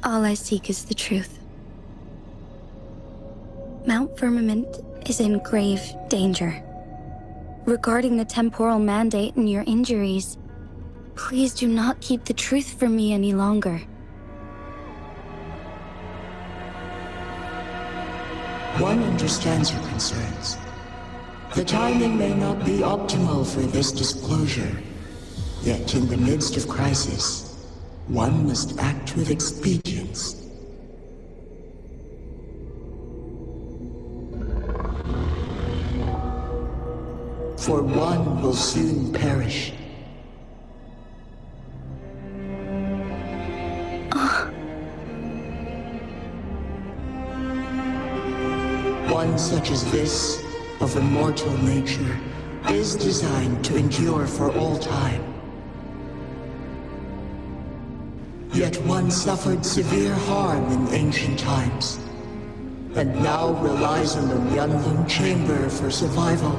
All I seek is the truth. Mount Firmament is in grave danger. Regarding the temporal mandate and your injuries, please do not keep the truth from me any longer. One understands your concerns. The timing may not be optimal for this disclosure. Yet in the midst of crisis, one must act with expedience. For one will soon perish. One such as this, of immortal nature, is designed to endure for all time. Yet one suffered severe harm in ancient times, and now relies on the Loong chamber for survival.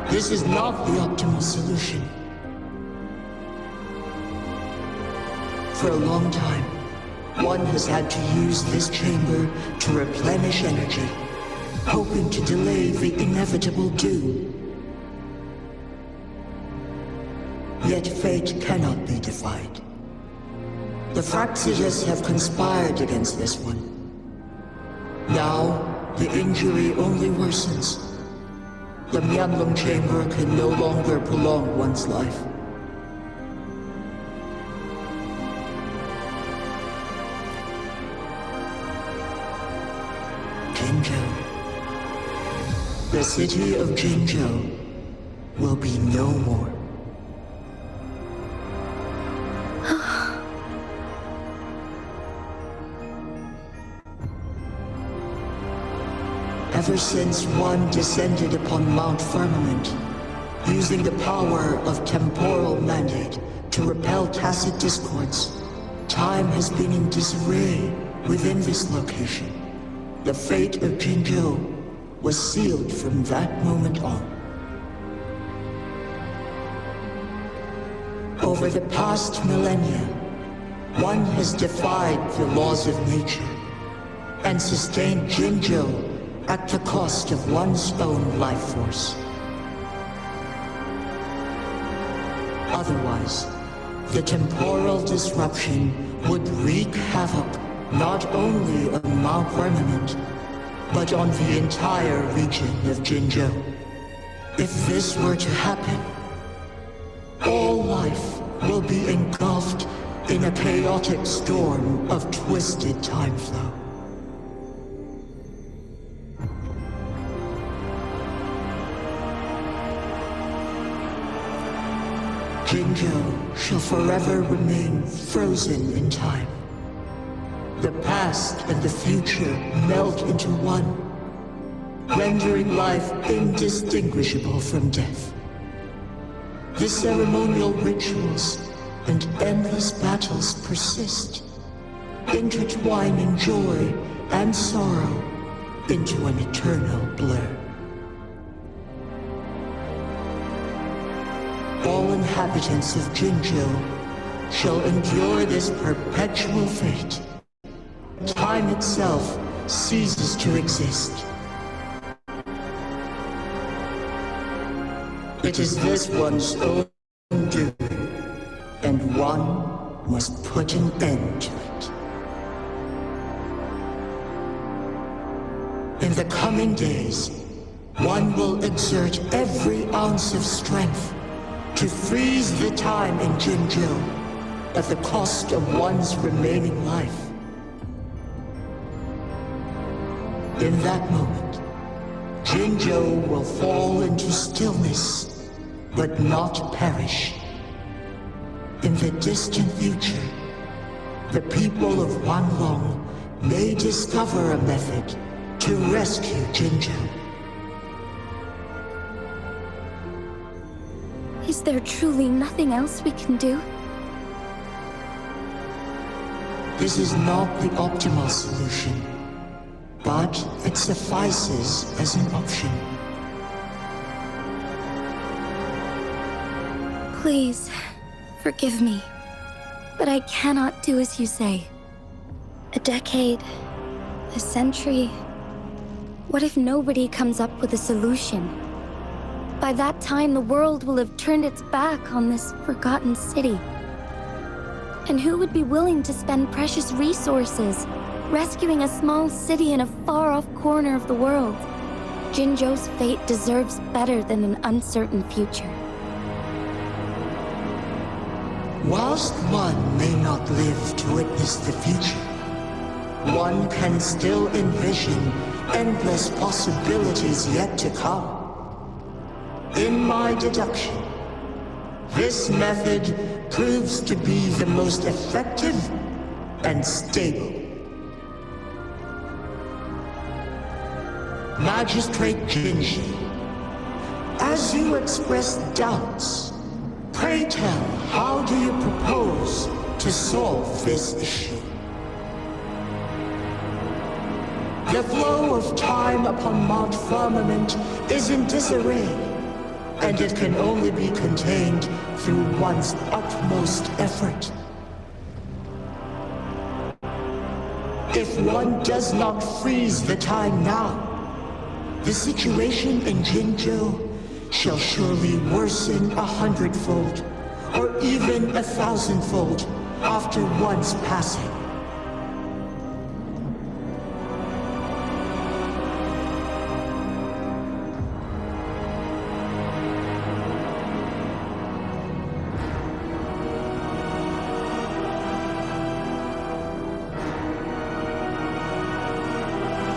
This is not the optimal solution. For a long time, one has had to use this chamber to replenish energy, hoping to delay the inevitable doom. Yet fate cannot be defied. The Fraxiges have conspired against this one. Now, the injury only worsens. The Loong chamber can no longer prolong one's life. Jinzhou. The city of Jinzhou will be no more. Ever since one descended upon Mount Firmament, using the power of temporal mandate to repel tacit discords, time has been in disarray within this location. The fate of Jinzhou was sealed from that moment on. Over the past millennia, one has defied the laws of nature and sustained Jinzhou at the cost of one's own life force. Otherwise, the temporal disruption would wreak havoc not only on Mount Firmament, but on the entire region of Jinzhou. If this were to happen, all life will be engulfed in a chaotic storm of twisted time flow. Jinzhou shall forever remain frozen in time. The past and the future melt into one, rendering life indistinguishable from death. The ceremonial rituals and endless battles persist, intertwining joy and sorrow into an eternal blur. All inhabitants of Jinzhou shall endure this perpetual fate. Time itself ceases to exist. It is this one's own doing, and one must put an end to it. In the coming days, one will exert every ounce of strength to freeze the time in Jinzhou at the cost of one's remaining life. In that moment, Jinzhou will fall into stillness, but not perish. In the distant future, the people of Wuthering may discover a method to rescue Jinzhou. Is there truly nothing else we can do? This is not the optimal solution, but it suffices as an option. Please, forgive me. But I cannot do as you say. A decade, a century. What if nobody comes up with a solution? By that time, the world will have turned its back on this forgotten city. And who would be willing to spend precious resources rescuing a small city in a far-off corner of the world? Jinzhou's fate deserves better than an uncertain future. Whilst one may not live to witness the future, one can still envision endless possibilities yet to come. In my deduction, this method proves to be the most effective and stable. Magistrate Jinshi, as you express doubts, pray tell, how do you propose to solve this issue? The flow of time upon Mount Firmament is in disarray, and it can only be contained through one's utmost effort. If one does not freeze the time now, the situation in Jinzhou shall surely worsen 100-fold, or even 1,000-fold after one's passing.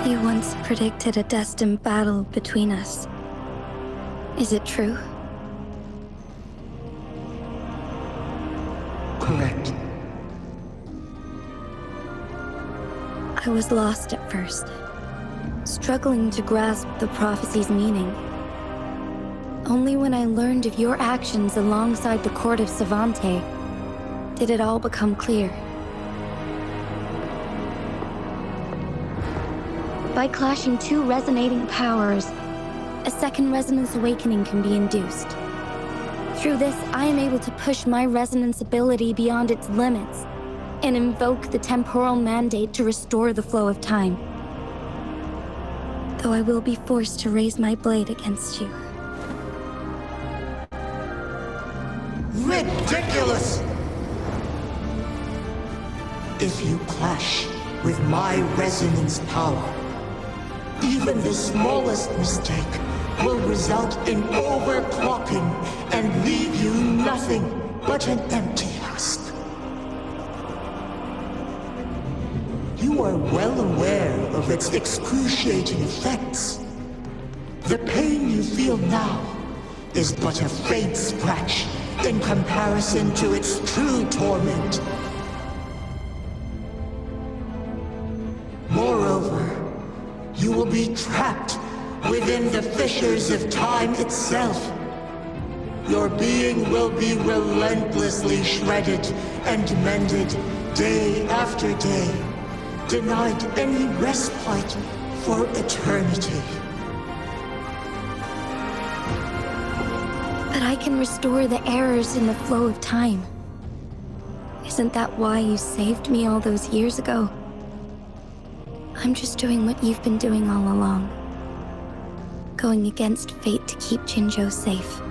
You once predicted a destined battle between us. Is it true? Correct. I was lost at first, struggling to grasp the prophecy's meaning. Only when I learned of your actions alongside the court of Savante did it all become clear. By clashing two resonating powers, a second resonance awakening can be induced. Through this, I am able to push my resonance ability beyond its limits and invoke the temporal mandate to restore the flow of time. Though I will be forced to raise my blade against you. Ridiculous! If you clash with my resonance power, even the smallest mistake will result in overclocking and leave you nothing but an empty husk. You are well aware of its excruciating effects. The pain you feel now is but a faint scratch in comparison to its true torment. Moreover, you will be trapped within the fissures of time itself. Your being will be relentlessly shredded and mended day after day, denied any respite for eternity. But I can restore the errors in the flow of time. Isn't that why you saved me all those years ago? I'm just doing what you've been doing all along. Going against fate to keep Jinzhou safe.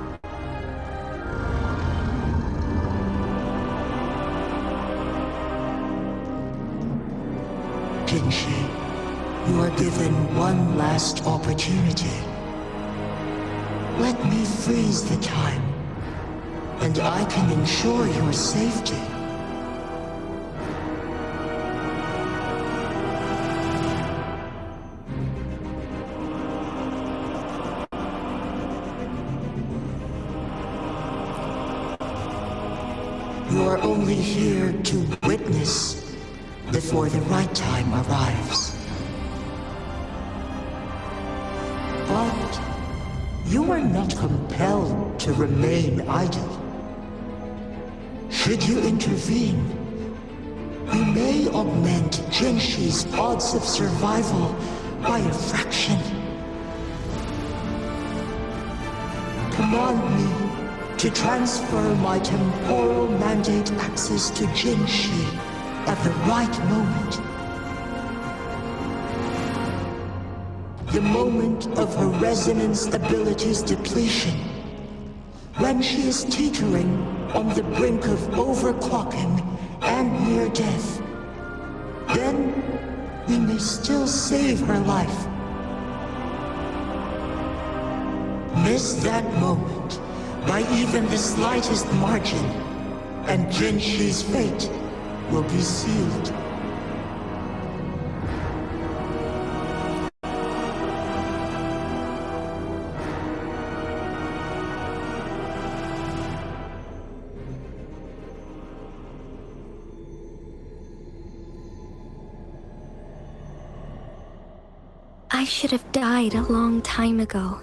Jinshi, you are given one last opportunity. Let me freeze the time, and I can ensure your safety. You are only here to witness before the right time arrives. But you are not compelled to remain idle. Should you intervene, you may augment Jinshi's odds of survival by a fraction. Command me to transfer my temporal mandate access to Jinshi at the right moment. The moment of her resonance ability's depletion. When she is teetering on the brink of overclocking and near death. Then we may still save her life. Miss that moment by even the slightest margin, and Jinshi's fate will be sealed. I should have died a long time ago.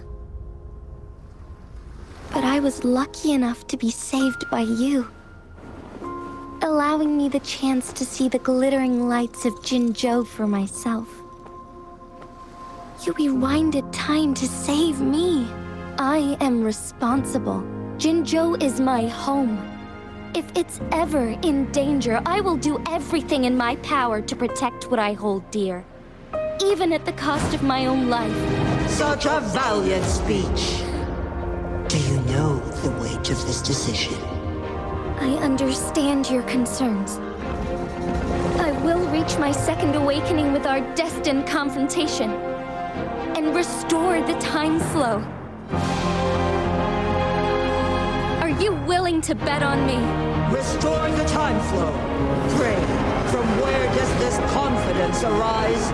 But I was lucky enough to be saved by you, allowing me the chance to see the glittering lights of Jinzhou for myself. You rewinded time to save me. I am responsible. Jinzhou is my home. If it's ever in danger, I will do everything in my power to protect what I hold dear, even at the cost of my own life. Such a valiant speech. Do you know the weight of this decision? I understand your concerns. I will reach my second awakening with our destined confrontation and restore the time flow. Are you willing to bet on me? Restore the time flow. Pray, from where does this confidence arise?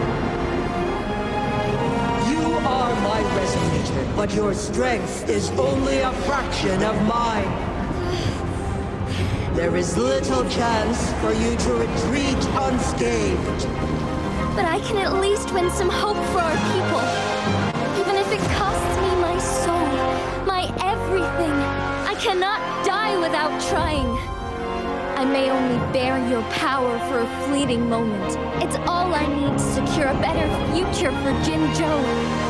You are my resonator, but your strength is only a fraction of mine. There is little chance for you to retreat unscathed. But I can at least win some hope for our people. Even if it costs me my soul, my everything. I cannot die without trying. I may only bear your power for a fleeting moment. It's all I need to secure a better future for Jinzhou,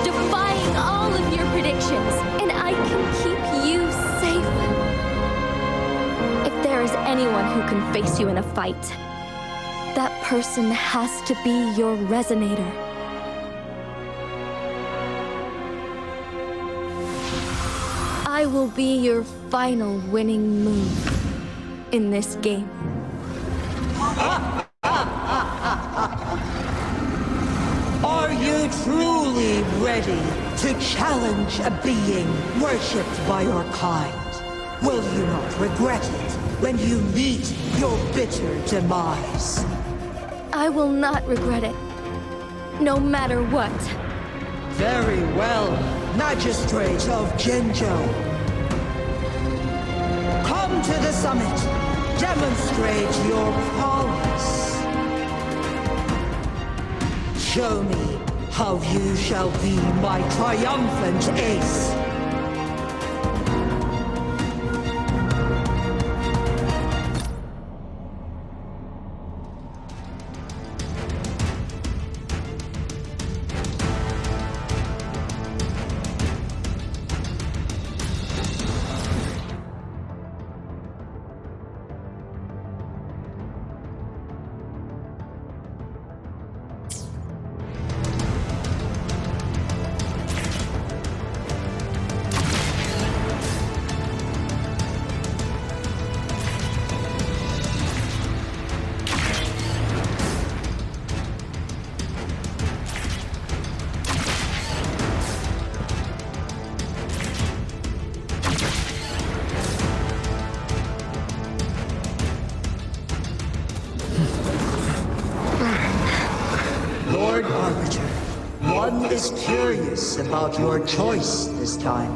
defying all of your predictions, and I can keep you safe. If there is anyone who can face you in a fight, that person has to be your resonator. I will be your final winning move in this game. Are you truly ready to challenge a being worshipped by your kind? Will you not regret it when you meet your bitter demise? I will not regret it, no matter what. Very well, magistrate of Jinzhou. Come to the summit. Demonstrate your prowess. Show me how you shall be my triumphant ace. Lord Arbiter, one is curious about your choice this time.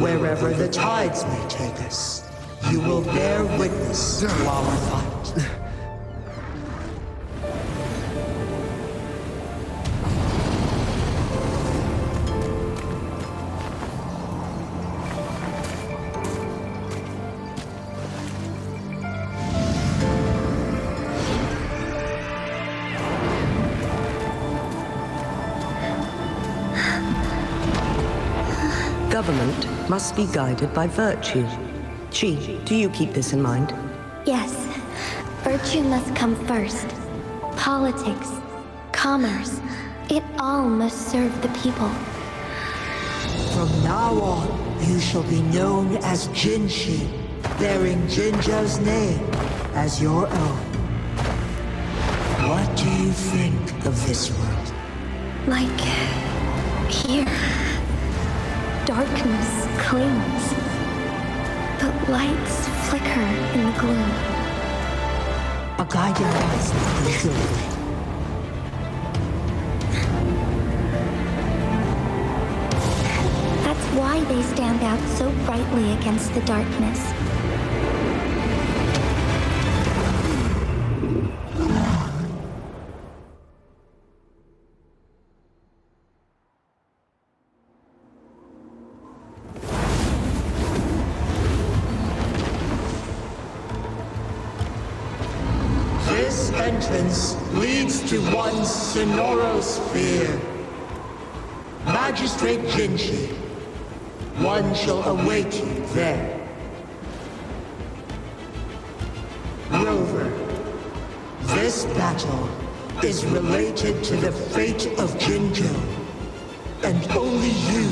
Wherever the tides may take us, you will bear witness to our fight. government must be guided by virtue. Chi, do you keep this in mind? Yes, virtue must come first. Politics, commerce, it all must serve the people. From now on, you shall be known as Jinshi, bearing Jinzhou's name as your own. What do you think of this world? Like here, darkness clings, but lights flicker in the gloom. A guiding light, surely. That's why they stand out so brightly against the darkness. This entrance leads to one Sonoro sphere. Magistrate Jinshi, one shall await you there. Rover, this battle is related to the fate of Jinzhou, and only you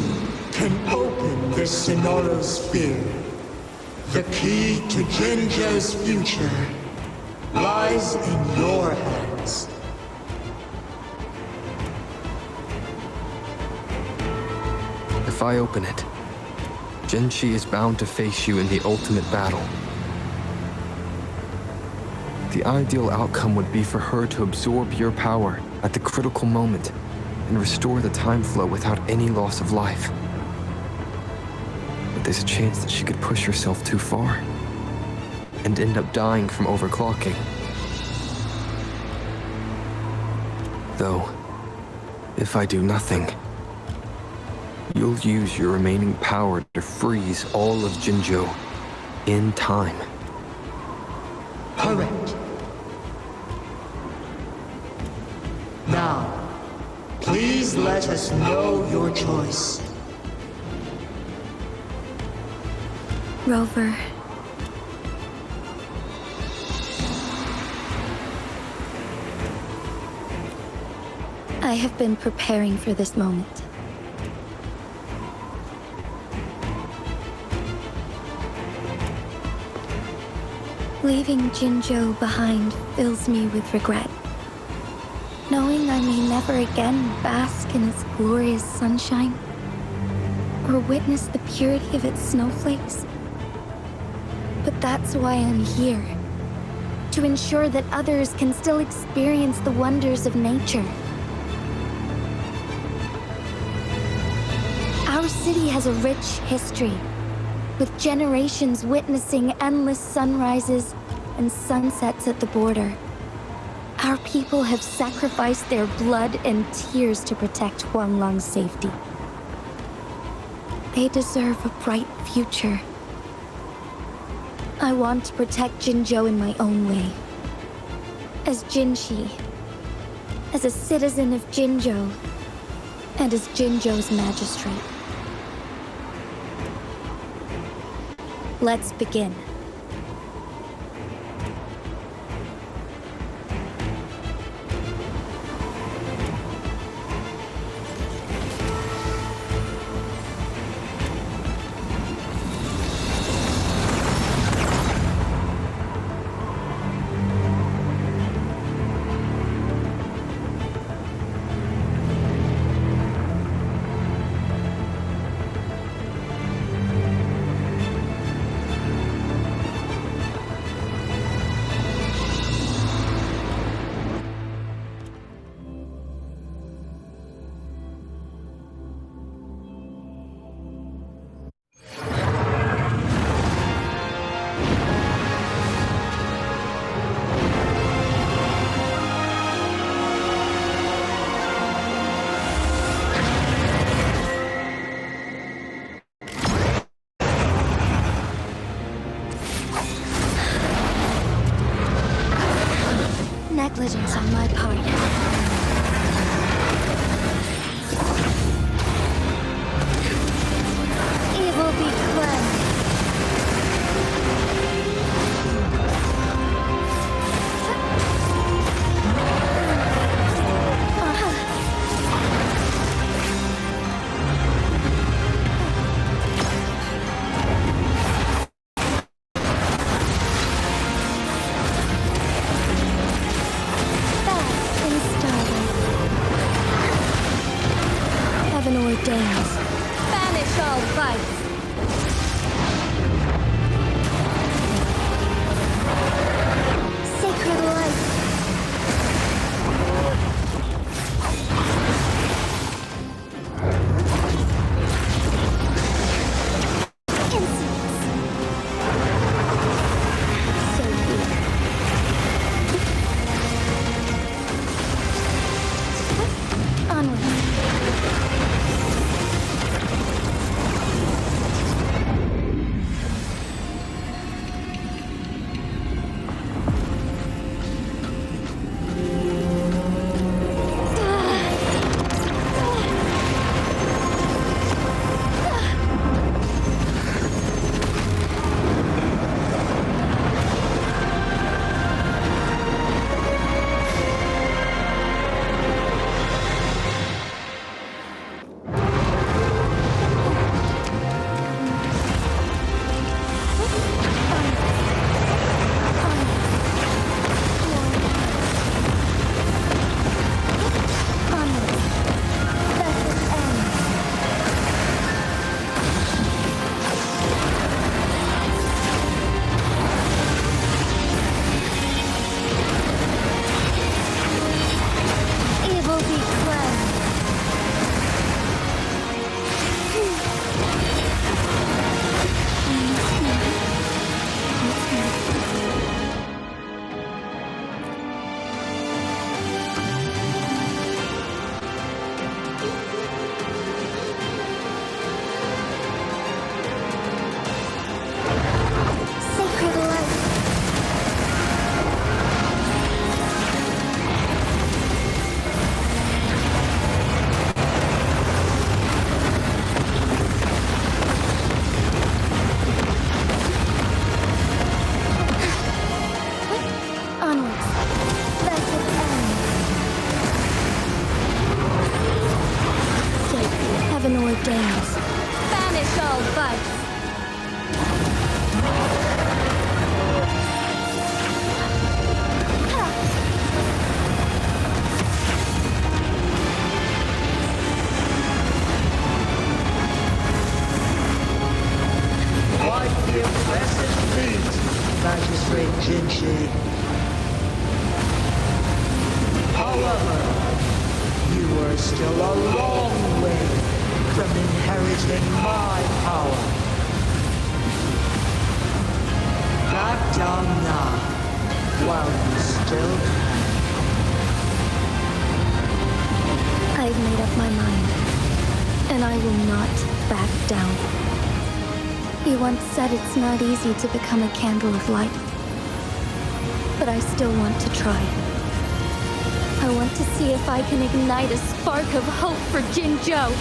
can open this Sonoro sphere. The key to Jinzhou's future lies in your hands. If I open it, Jinshi is bound to face you in the ultimate battle. The ideal outcome would be for her to absorb your power at the critical moment and restore the time flow without any loss of life. But there's a chance that she could push herself too far and end up dying from overclocking. Though, if I do nothing, you'll use your remaining power to freeze all of Jinzhou in time. Correct. Now, please let us know your choice. Rover. I have been preparing for this moment. Leaving Jinzhou behind fills me with regret. Knowing I may never again bask in its glorious sunshine, or witness the purity of its snowflakes. But that's why I'm here. To ensure that others can still experience the wonders of nature. Our city has a rich history, with generations witnessing endless sunrises and sunsets at the border. Our people have sacrificed their blood and tears to protect Huanglang's safety. They deserve a bright future. I want to protect Jinzhou in my own way. As Jinshi, as a citizen of Jinzhou, and as Jinzhou's magistrate. Let's begin. Negligence on my part. Jinshi. However, you are still a long way from inheriting my power. Back down now, while you still can. I've made up my mind, and I will not back down. You once said it's not easy to become a candle of light, but I still want to try. I want to see if I can ignite a spark of hope for Jinzhou.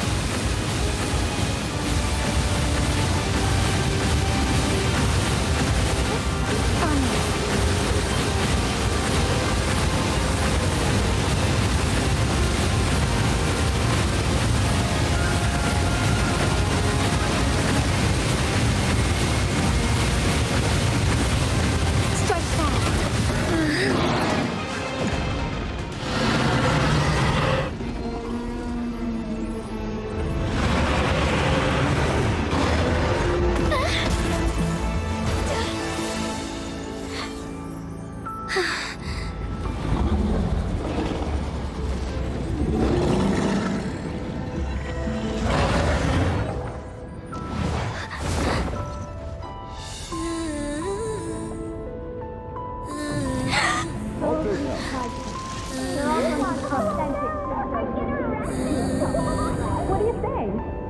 What do you say?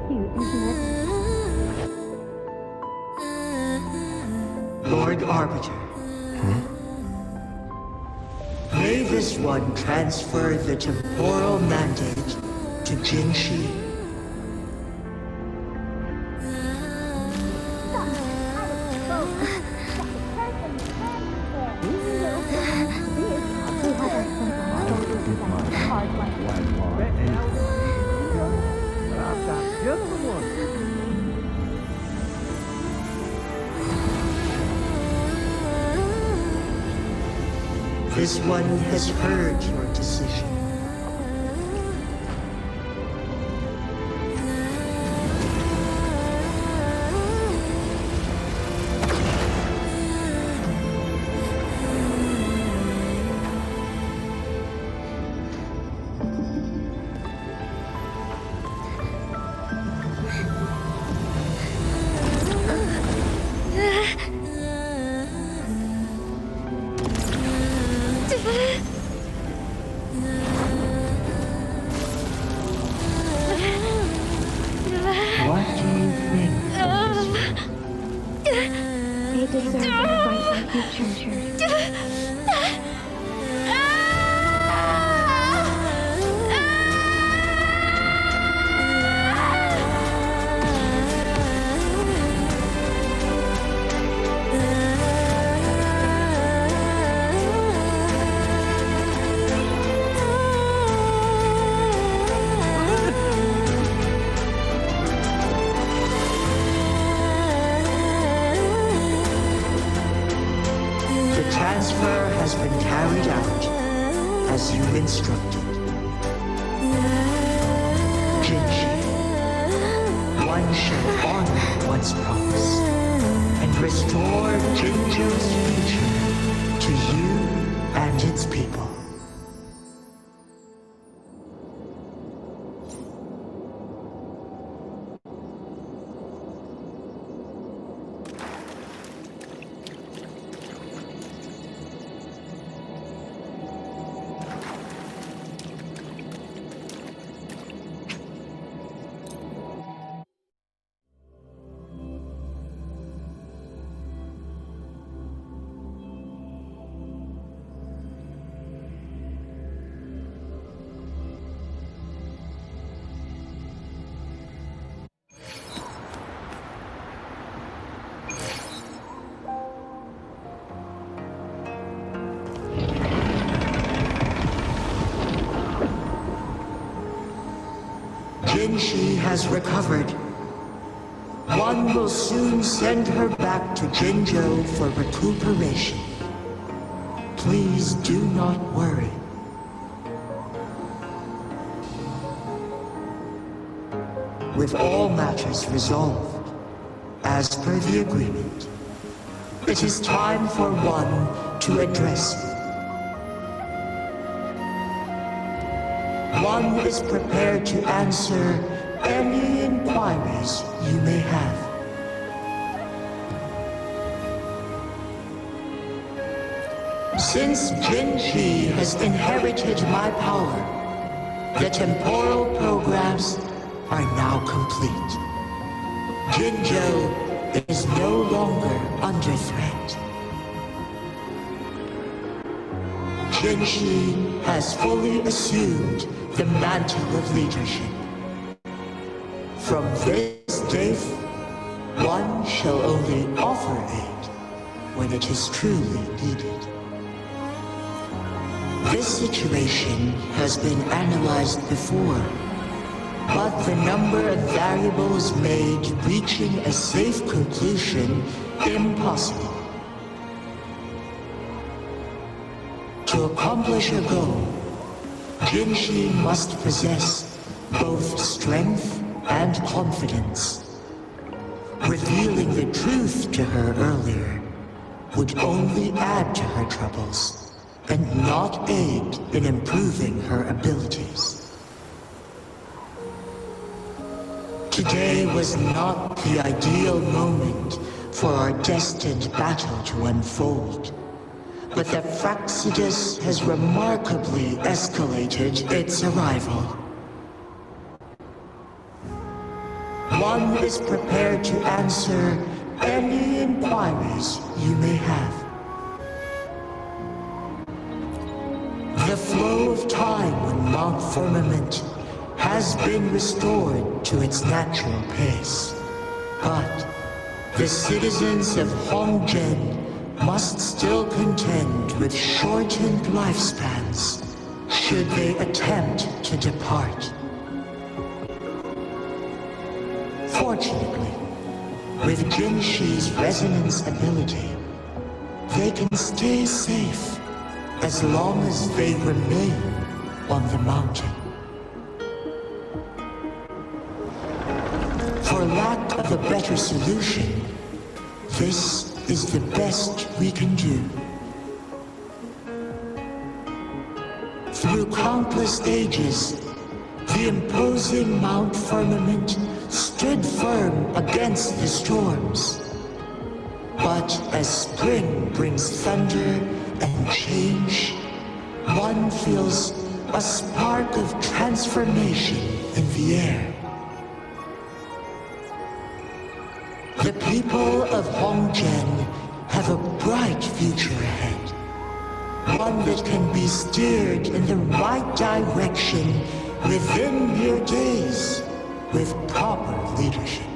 Cute, isn't it? Lord Arbiter. May this one transfer the temporal mandate to Jinshi. This one has heard your decision. What do you think of this? They deserve to fight like you, Jinshi. The transfer has been carried out as you instructed. Jinshi, one shall honor one's promise and restore Jinzhou's future to you and its people. Jinshi has recovered. One will soon send her back to Jinzhou for recuperation. Please do not worry. With all matters resolved, as per the agreement, It is time for one to address you. One is prepared to answer any inquiries you may have. Since Jinshi has inherited my power, the temporal programs are now complete. Jinzhou is no longer under threat. Jinshi has fully assumed the mantle of leadership. From this day, one shall only offer aid when it is truly needed. This situation has been analyzed before, but the number of variables made reaching a safe conclusion impossible. To accomplish a goal, Jinshi must possess both strength and confidence. Revealing the truth to her earlier would only add to her troubles and not aid in improving her abilities. Today was not the ideal moment for our destined battle to unfold, but the Fractsidus has remarkably escalated its arrival. One is prepared to answer any inquiries you may have. The flow of time on Mount Firmament has been restored to its natural pace, but the citizens of Hongzhen must still contend with shortened lifespans should they attempt to depart. Fortunately, with Jinshi's resonance ability, they can stay safe as long as they remain on the mountain. For lack of a better solution, this is the best we can do. Through countless ages, the imposing Mount Firmament stood firm against the storms. But as spring brings thunder and change, one feels a spark of transformation in the air. The people of Hongzhen have a bright future ahead. One that can be steered in the right direction within mere days with proper leadership.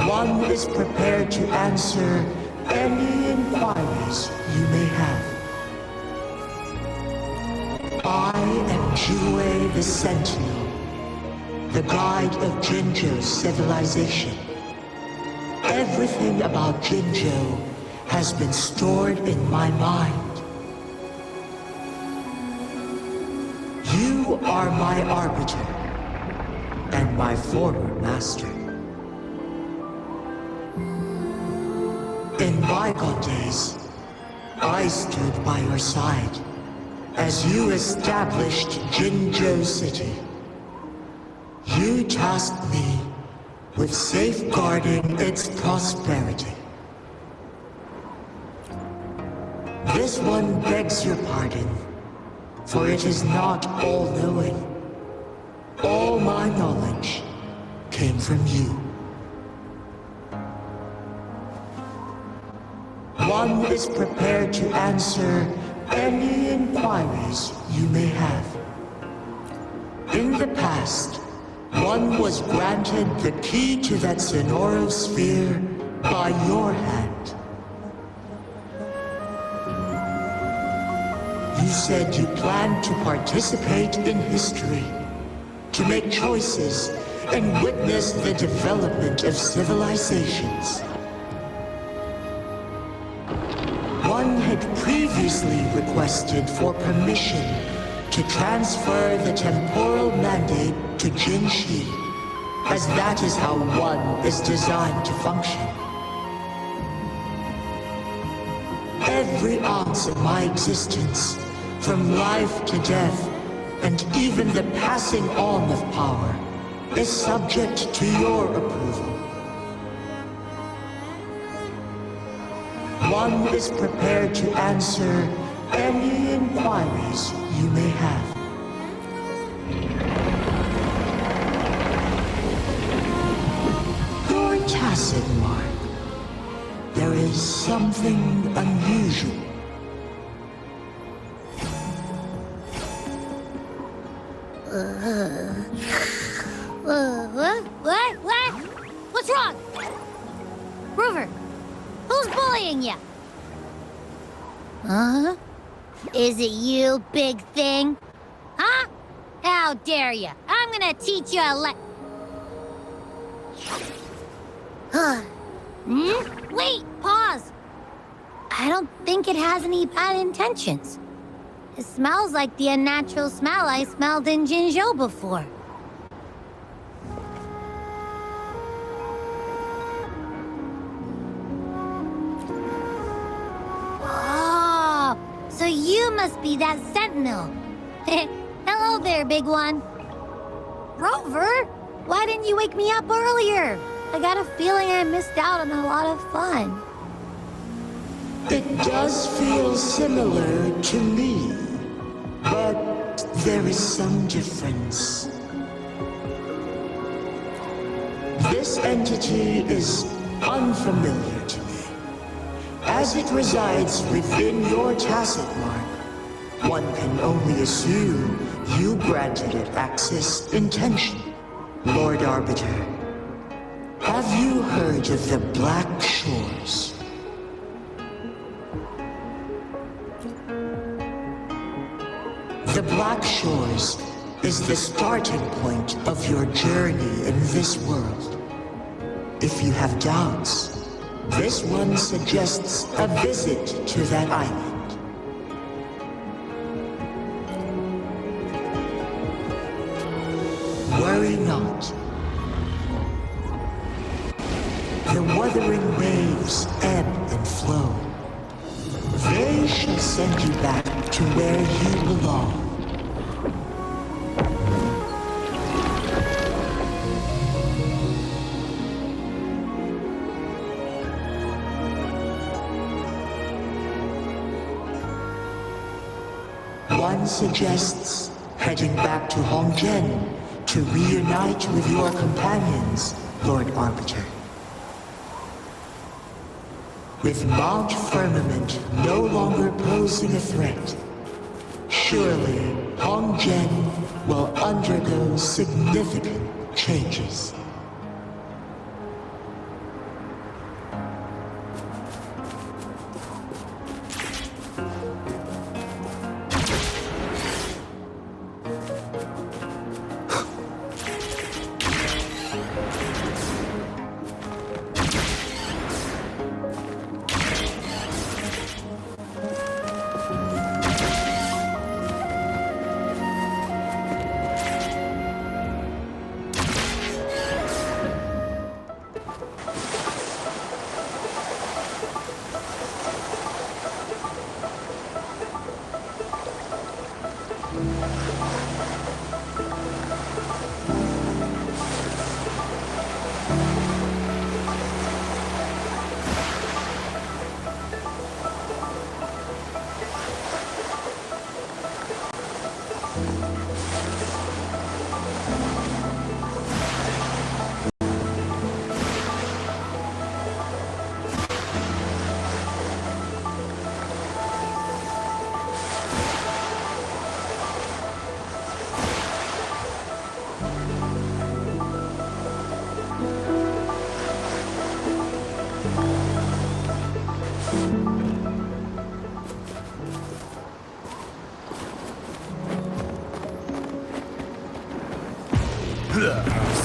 One is prepared to answer any inquiries you may have. I am Jinshi the Sentinel, the guide of Jinzhou's civilization. Everything about Jinzhou has been stored in my mind. You are my arbiter, and my former master. In bygone days, I stood by your side as you established Jinzhou City. You tasked me with safeguarding its prosperity. This one begs your pardon, for it is not all-knowing. All my knowledge came from you. One is prepared to answer any inquiries you may have. In the past, one was granted the key to that Sonoro sphere by your hand. You said you planned to participate in history, to make choices and witness the development of civilizations. One had previously requested for permission to transfer the temporal mandate to Jinshi, as that is how one is designed to function. Every ounce of my existence, from life to death, and even the passing on of power, is subject to your approval. One is prepared to answer any inquiries you may have. Your tacit mark. There is something unusual. What? What's wrong? Rover, who's bullying you? Huh? Is it you, big thing? Huh? How dare you? I'm gonna teach you a Wait, pause. I don't think it has any bad intentions. It smells like the unnatural smell I smelled in Jinzhou before. Oh, so you must be that sentinel. Hello there, big one. Rover, why didn't you wake me up earlier? I got a feeling I missed out on a lot of fun. It does feel similar to me, but there is some difference. This entity is unfamiliar to me. As it resides within your tacit mark, one can only assume you granted it access intentionally. Lord Arbiter, have you heard of the Black Shores? The Black Shores is the starting point of your journey in this world. If you have doubts, this one suggests a visit to that island. Worry not. The wuthering waves ebb and flow. They shall send you back to where you belong. One suggests heading back to Hongzhen to reunite with your companions, Lord Arbiter. With Mount Firmament no longer posing a threat, surely Hongzhen will undergo significant changes.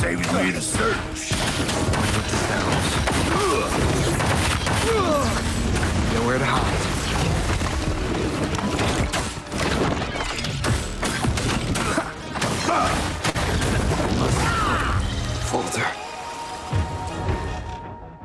Saves me to search.